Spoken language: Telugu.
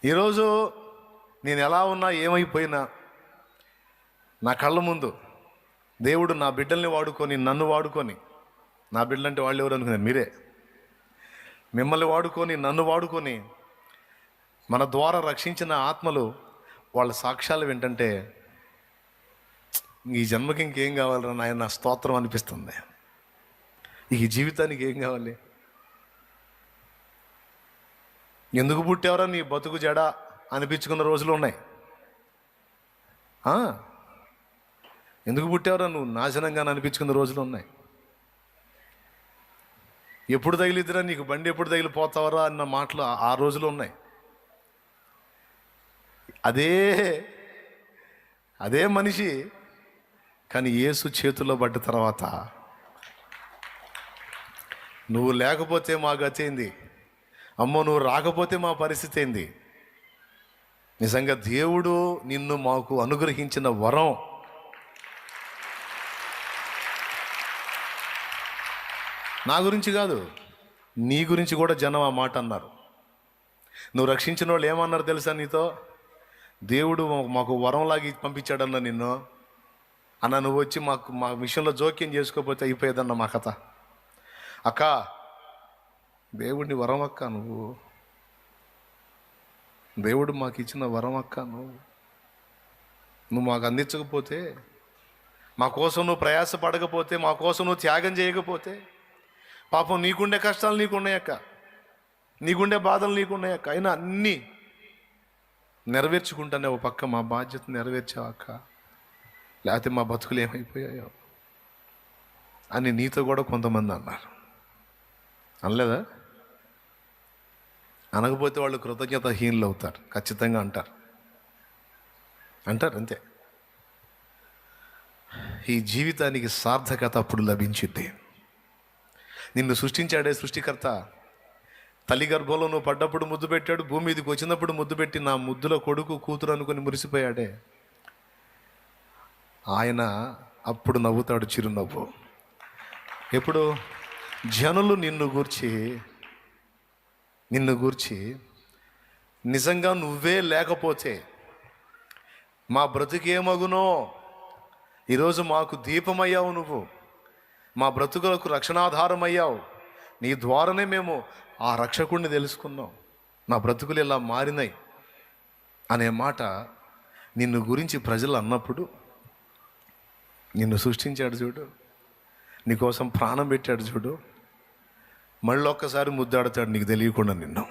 ఈరోజు నేను ఎలా ఉన్నా, ఏమైపోయినా, నా కళ్ళ ముందు దేవుడు నా బిడ్డల్ని వాడుకొని, నన్ను వాడుకొని, నా బిడ్డలంటే వాళ్ళు ఎవరు అనుకున్నారు? మీరే. మిమ్మల్ని వాడుకొని, నన్ను వాడుకొని, మన ద్వారా రక్షించిన ఆత్మలు వాళ్ళ సాక్ష్యాలు వింటంటే ఈ జన్మకి ఇంకేం కావాలరా నాయన, నా స్తోత్రం అనిపిస్తుంది. ఈ జీవితానికి ఏం కావాలి? ఎందుకు పుట్టావరా నీ బతుకు జడ అనిపించుకున్న రోజులు ఉన్నాయి. ఎందుకు పుట్టావరా నువ్వు నాశనంగా అనిపించుకున్న రోజులు ఉన్నాయి. ఎప్పుడు తగిలిద్దిరా నీకు బండి, ఎప్పుడు తగిలిపోతావరా అన్న మాటలు ఆ రోజులు ఉన్నాయి. అదే మనిషి కానీ యేసు చేతుల్లో పడ్డ తర్వాత, నువ్వు లేకపోతే మా గతి ఏంది, అమ్మో నువ్వు రాకపోతే మా పరిస్థితి ఏంది? నిజంగా దేవుడు నిన్ను మాకు అనుగ్రహించిన వరం. నా గురించి కాదు, నీ గురించి కూడా జనం ఆ మాట అన్నారు. నువ్వు రక్షించిన వాళ్ళు ఏమన్నారు తెలుసా నీతో? దేవుడు మాకు వరంలాగి పంపించాడన్న నిన్ను అన్న, నువ్వు వచ్చి మా విషయంలో జోక్యం చేసుకోకపోతే అయిపోయేదన్న మా కథ. అక్క, దేవుడిని వరం అక్క, దేవుడు మాకు ఇచ్చిన వరం అక్క. నువ్వు మాకు అందించకపోతే, మా కోసం నువ్వు ప్రయాసపడకపోతే, మా కోసం నువ్వు త్యాగం చేయకపోతే, పాపం నీకుండే కష్టాలు నీకున్నాయక్క, నీకుండే బాధలు నీకున్నాయక్క. అయినా అన్నీ నెరవేర్చుకుంటానే ఓ పక్క మా బాధ్యత నెరవేర్చావక్క, లేకపోతే మా బతుకులు ఏమైపోయాయో అని నీతో కూడా కొంతమంది అన్నారు. అనలేదా? అనకపోతే వాళ్ళు కృతజ్ఞతాహీనులు అవుతారు, ఖచ్చితంగా అంటారు అంతే. ఈ జీవితానికి సార్థకత అప్పుడు లభించింది. నిన్ను సృష్టించాడే సృష్టికర్త. తల్లి గర్భంలో నువ్వు పడ్డప్పుడు ముద్దు పెట్టాడు, భూమి మీదకి వచ్చినప్పుడు ముద్దు పెట్టి నా ముద్దులో కొడుకు కూతురు అనుకుని మురిసిపోయాడే ఆయన. అప్పుడు నవ్వుతాడు చిరునవ్వు. ఎప్పుడు? జనులు నిన్ను గూర్చి నిజంగా నువ్వే లేకపోతే మా బ్రతుకేమగునో. ఈరోజు మాకు దీపమయ్యావు నువ్వు, మా బ్రతుకులకు రక్షణాధారం అయ్యావు. నీ ద్వారానే మేము ఆ రక్షకుడిని తెలుసుకున్నాం, నా బ్రతుకులు ఇలా మారినాయి అనే మాట నిన్ను గురించి ప్రజలు అన్నప్పుడు, నిన్ను సృష్టించాడు చూడు, నీకోసం ప్రాణం పెట్టాడు చూడు, మళ్ళీ ఒక్కసారి ముద్దాడుతాడు నీకు తెలియకుండా నిన్ను.